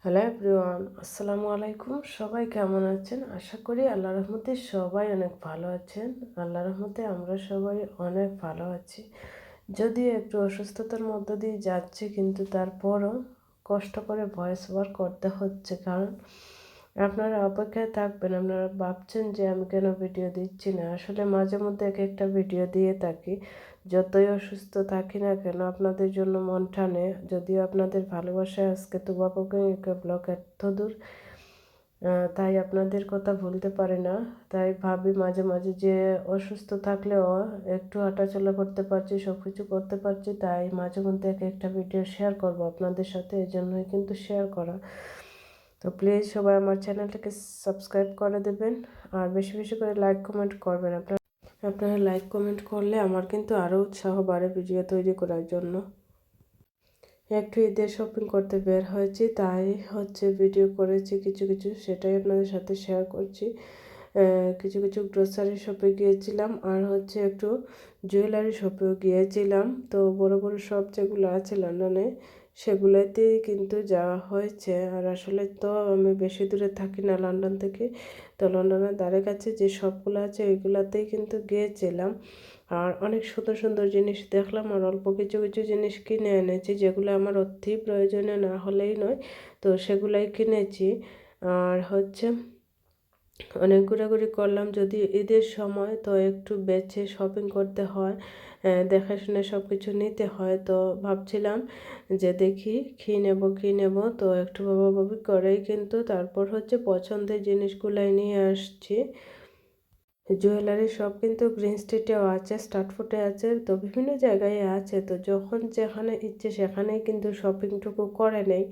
Hello everyone, আসসালামু আলাইকুম। সবাই কেমন আছেন? আশা করি আল্লাহর রহমতে সবাই অনেক ভালো আছেন। আল্লাহর রহমতে আমরা সবাই অনেক ভালো আছি। যদিও একটু অসুস্থতার মধ্য দিয়ে যাচ্ছি, কিন্তু তারপরও কষ্ট করে ভয়েস ওভার করতে হচ্ছে, কারণ আপনারা অপেক্ষায় থাকবেন। আপনারা ভাবছেন যে আমি কেন ভিডিও দিচ্ছি না। আসলে মাঝে মধ্যে এক একটা ভিডিও দিয়ে থাকি। যতই অসুস্থ থাকি না কেন আপনাদের জন্য মন টানে। যদিও আপনাদের ভালোবাসায় আজকে তুবা কোকিনিকা ব্লগ এত দূর, তাই আপনাদের কথা ভুলতে পারি না। তাই ভাবি মাঝে মাঝে যে অসুস্থ থাকলেও একটু হাঁটাচলা করতে পারছি, সব কিছু করতে পারছি, তাই মাঝে মধ্যে এক একটা ভিডিও শেয়ার করব আপনাদের সাথে। এই জন্যই কিন্তু শেয়ার করা। তো প্লিজ সবাই আমার চ্যানেলটাকে সাবস্ক্রাইব করে দেবেন, আর বেশি বেশি করে লাইক কমেন্ট করবেন। আপনারা লাইক কমেন্ট করলে আমার কিন্তু আরও উৎসাহ বাড়ে ভিডিও তৈরি করার জন্য। একটু ঈদের শপিং করতে বের হয়েছি, তাই ভিডিও করেছি কিছু কিছু, সেটাই আপনাদের সাথে শেয়ার করছি। কিছু কিছু গ্রোসারি শপে গিয়েছিলাম, আর একটু জুয়েলারি শপেও গিয়েছিলাম। তো বড় বড় শপ যেগুলো আছে লন্ডনে, সেগুলোতেই কিন্তু যাওয়া হয়েছে। আর আসলে তো আমি বেশি দূরে থাকি না লন্ডন থেকে, তো লন্ডনের ধারে কাছে যে শপগুলো আছে ওইগুলোতেই কিন্তু গিয়েছিলাম। আর অনেক সুন্দর সুন্দর জিনিস দেখলাম, আর অল্প কিছু কিছু জিনিস কিনে এনেছি যেগুলো আমার অতি প্রয়োজনীয় না হলেই নয়, তো সেগুলাই কিনেছি। আর অনেক ঘোরাঘুরি করলাম, যদি ঈদের সময় তো একটু বেছে শপিং করতে হয়, দেখে শুনে সব কিছু নিতে হয়। তো ভাবছিলাম যে দেখি কী নেব, তো একটু ভাবাভাবি করেই কিন্তু তারপর পছন্দের জিনিসগুলাই নিয়ে আসছি। জুয়েলারি শপ কিন্তু গ্রিন স্ট্রিটেও আছে, স্টার্টফুটে আছে, তো বিভিন্ন জায়গায় আছে। তো যখন যেখানে ইচ্ছে সেখানেই কিন্তু শপিংটুকু করে নেই,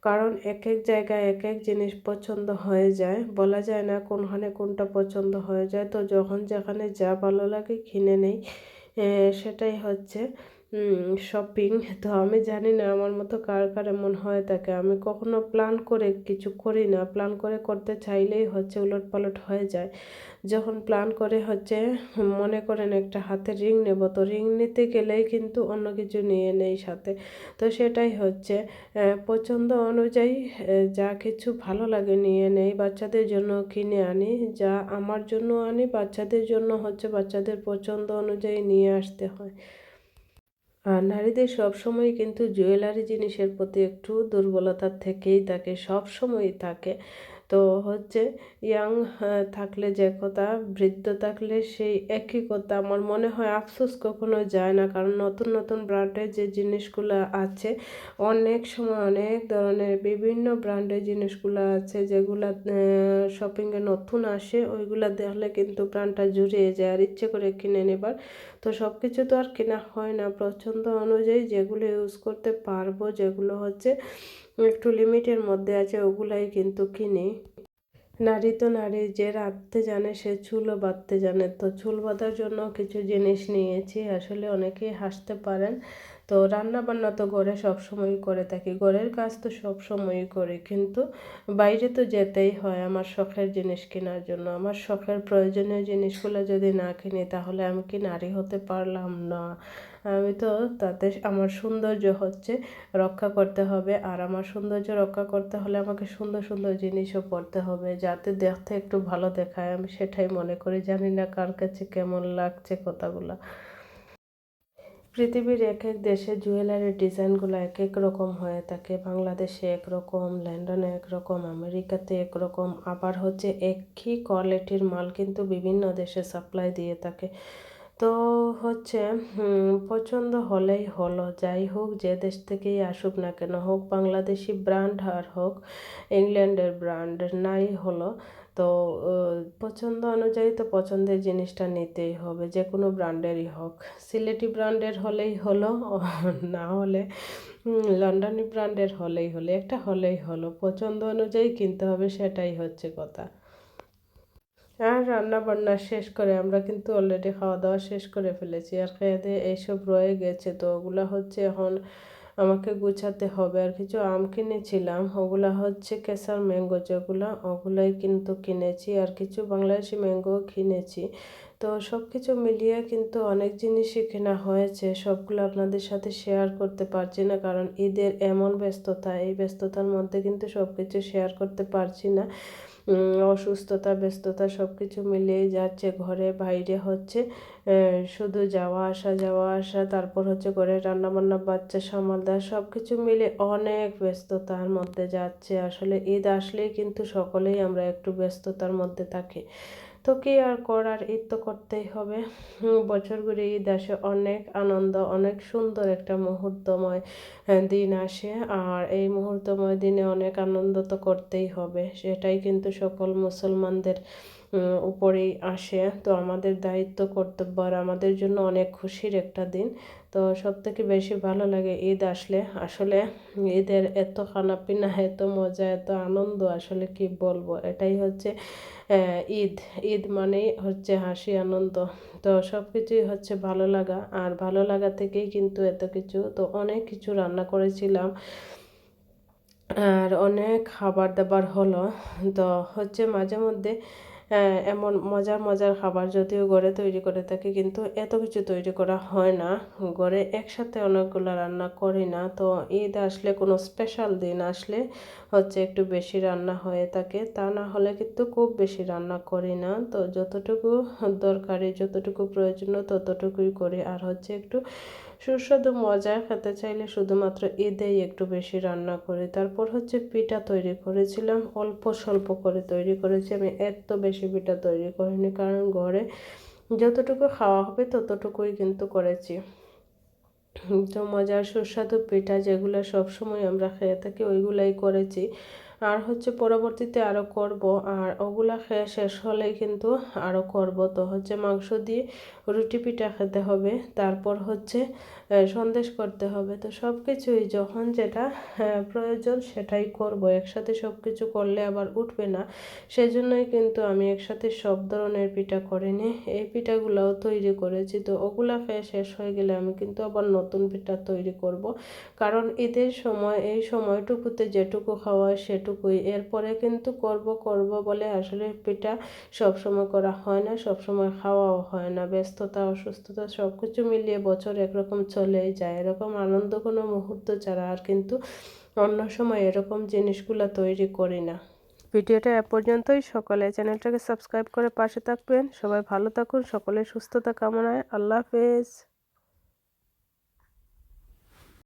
কারণ এক এক জায়গায় এক এক জিনিস পছন্দ হয়ে যায়, বলা যায় না কোনখানে কোনটা পছন্দ হয়ে যায়। তো যখন যেখানে যা ভালো লাগে কিনে নেই, সেটাই শপিং। তো আমি জানি না আমার মতো কার কার এমন হয়ে থাকে। আমি কখনো প্ল্যান করে কিছু করি না, প্ল্যান করে করতে চাইলেই উলটপালট হয়ে যায়। যখন প্ল্যান করে মনে করেন একটা হাতে রিং নেব, তো রিং নিতে গেলেই কিন্তু অন্য কিছু নিয়ে নেই সাথে। তো সেটাই পছন্দ অনুযায়ী যা কিছু ভালো লাগে নিয়ে নেই। বাচ্চাদের জন্য কিনে আনি, যা আমার জন্য আনি বাচ্চাদের জন্য বাচ্চাদের পছন্দ অনুযায়ী নিয়ে আসতে হয়। আর নারীদের সবসময় কিন্তু জুয়েলারি জিনিসের প্রতি একটু দুর্বলতা থেকেই থাকে, সবসময়ই থাকে। তো ইয়াং থাকলে যে কথা, বৃদ্ধ থাকলে সেই একই কথা। আমার মনে হয় আফসোস কখনো যায় না, কারণ নতুন নতুন ব্র্যান্ডের যে জিনিসগুলো আছে, অনেক সময় অনেক ধরনের বিভিন্ন ব্র্যান্ডের জিনিসগুলো আছে যেগুলা শপিংয়ে নতুন আসে, ওইগুলা দেখলে কিন্তু প্রাণটা জুড়িয়ে যায় আর ইচ্ছে করে কিনে নেবার। তো সব কিছু তো আর কেনা হয় না, পছন্দ অনুযায়ী যেগুলো ইউজ করতে পারবো, যেগুলো একটু লিমিটের মধ্যে আছে, ওগুলাই কিন্তু কিনি। নারী তো নারী, যে রাঁধতে জানে সে চুলও বাঁধতে জানে। তো চুল বাঁধার জন্য কিছু জিনিস নিয়েছি। আসলে অনেকেই হাসতে পারেন। তো রান্না বান্না তো ঘরে সবসময়ই করে থাকি, ঘরের কাজ তো সবসময়ই করি, কিন্তু বাইরে তো যেতেই হয় আমার শখের জিনিস কেনার জন্য। আমার শখের প্রয়োজনীয় জিনিসগুলো যদি না কিনি, তাহলে আমি কি নারী হতে পারলাম না? আমি তো তাতে আমার সৌন্দর্য রক্ষা করতে হবে, আর আমার সৌন্দর্য রক্ষা করতে হলে আমাকে সুন্দর সুন্দর জিনিসও পরতে হবে, যাতে দেখতে একটু ভালো দেখায়। আমি সেটাই মনে করি, জানি না কার কাছে কেমন লাগছে কথাগুলো। পৃথিবীর এক এক দেশে জুয়েলারির ডিজাইনগুলো এক এক রকম হয়ে থাকে। বাংলাদেশে একরকম, লন্ডনে একরকম, আমেরিকাতে একরকম, আবার একই কোয়ালিটির মাল কিন্তু বিভিন্ন দেশে সাপ্লাই দিয়ে থাকে। তো পছন্দ হলেই হলো, যাই হোক যে দেশ থেকেই আসুক না কেন, হোক বাংলাদেশি ব্র্যান্ড আর হোক ইংল্যান্ডের ব্র্যান্ড, নাই হলো। তো পছন্দ অনুযায়ী তো পছন্দের জিনিসটা নিতেই হবে, যে কোনো ব্র্যান্ডেরই হোক। সিলেটি ব্র্যান্ডের হলেই হলো, না হলে লন্ডনি ব্র্যান্ডের একটা হলেই হলো, পছন্দ অনুযায়ী কিনতে হবে, সেটাই কথা। আর রান্না বান্না শেষ করে আমরা কিন্তু অলরেডি খাওয়া দাওয়া শেষ করে ফেলেছি, আর খেয়ে দিয়ে এইসব রয়ে গেছে। তো ওগুলা এখন আমাকে গুছাতে হবে। আর কিছু আম কিনেছিলাম, ওগুলা কেসার ম্যাঙ্গো যেগুলা, ওগুলাই কিন্তু কিনেছি, আর কিছু বাংলাদেশি ম্যাঙ্গো কিনেছি। তো সব কিছু মিলিয়ে কিন্তু অনেক জিনিসই কেনা হয়েছে, সবগুলো আপনাদের সাথে শেয়ার করতে পারছি না, কারণ ঈদের এমন ব্যস্ততা, এই ব্যস্ততার মধ্যে কিন্তু সব কিছু শেয়ার করতে পারছি না। অসুস্থতা, ব্যস্ততা সব কিছু মিলিয়েই যাচ্ছে, ঘরে বাইরে হচ্ছে শুধু যাওয়া আসা যাওয়া আসা, তারপর হচ্ছে ঘরে রান্নাবান্না, বাচ্চা সামাল দেওয়া, সব কিছু মিলে অনেক ব্যস্ততার মধ্যে যাচ্ছে। আসলে ঈদ আসলেই কিন্তু সকলেই আমরা একটু ব্যস্ততার মধ্যে থাকি। তো কি আর করার, ঈদ তো করতেই হবে। বছর ঘুরে ঈদ আসে, অনেক আনন্দ, অনেক সুন্দর একটা মুহূর্তময় দিন আসে। আর এই মুহূর্তময় দিনে অনেক আনন্দ তো করতেই হবে, সেটাই কিন্তু সকল মুসলমানদের উপরেই আসে। তো আমাদের দায়িত্ব, কর্তব্য, আর আমাদের জন্য অনেক খুশির একটা দিন। তো সবথেকে বেশি ভালো লাগে ঈদ আসলে। আসলে ঈদের এত খানাপিনা, এত মজা, এত আনন্দ, আসলে কি বলবো, এটাই হচ্ছে ঈদ। ঈদ মানেই হচ্ছে হাসি, আনন্দ। তো সব কিছুই হচ্ছে ভালো লাগা, আর ভালো লাগা থেকেই কিন্তু এত কিছু। তো অনেক কিছু রান্না করেছিলাম, আর অনেক খাবার দাবার হলো। তো হচ্ছে মাঝে মধ্যে এমন মজার মজার খাবার যদিও ঘরে তৈরি করে থাকি, কিন্তু এত কিছু তৈরি করা হয় না। ঘরে একসাথে অনেকগুলো রান্না করি না। তো ঈদ আসলে, কোনো স্পেশাল দিন আসলে হচ্ছে একটু বেশি রান্না হয়ে থাকে, তা না হলে কিন্তু খুব বেশি রান্না করি না। তো যতটুকু দরকারি, যতটুকু প্রয়োজনীয় ততটুকুই করি। আর হচ্ছে একটু সুস্বাদু মজা খেতে চাইলে শুধুমাত্র ঈদেই একটু বেশি রান্না করি। তারপর হচ্ছে পিঠা তৈরি করেছিলাম, অল্প স্বল্প করে তৈরি করেছি, আমি এত বেশি পিঠা তৈরি করিনি, কারণ ঘরে যতটুকু খাওয়া হবে ততটুকুই কিন্তু করেছি। তো মজার সুস্বাদু পিঠা যেগুলো সবসময় আমরা খেয়ে থাকি, ওইগুলাই করেছি। আর হচ্ছে পরবর্তীতে আরও করব, আর ওগুলা খেয়ে শেষ হলেই কিন্তু আরও করব। তো হচ্ছে মাংস দিয়ে রুটি পিঠা খেতে হবে, তারপর হচ্ছে সন্দেশ করতে হবে। তো সব কিছুই যখন যেটা প্রয়োজন সেটাই করব, একসাথে সব কিছু করলে আবার উঠবে না। সেজন্যই কিন্তু আমি একসাথে সব ধরনের পিঠা করিনি, এই পিঠাগুলোও তৈরি করেছি। তো ওগুলা খেয়ে শেষ হয়ে গেলে আমি কিন্তু আবার নতুন পিঠা তৈরি করব, কারণ ঈদের সময়, এই সময়টুকুতে যেটুকু খাওয়া সেটুকুই, এরপরে কিন্তু করব করব বলে আসলে পিঠা সবসময় করা হয় না, সবসময় খাওয়াও হয় না। ব্যস্ততা, অসুস্থতা সব কিছু মিলিয়ে বছর একরকম চলেই যায়। এরকম আনন্দ কোনো মুহূর্ত ছাড়া আর কিন্তু অন্য সময় এরকম জিনিসগুলো তৈরি করি না। ভিডিওটা এ পর্যন্তই। সকলে চ্যানেলটাকে সাবস্ক্রাইব করে পাশে থাকবেন। সবাই ভালো থাকুন, সকলের সুস্থতা কামনায়। আল্লাহ হাফেজ।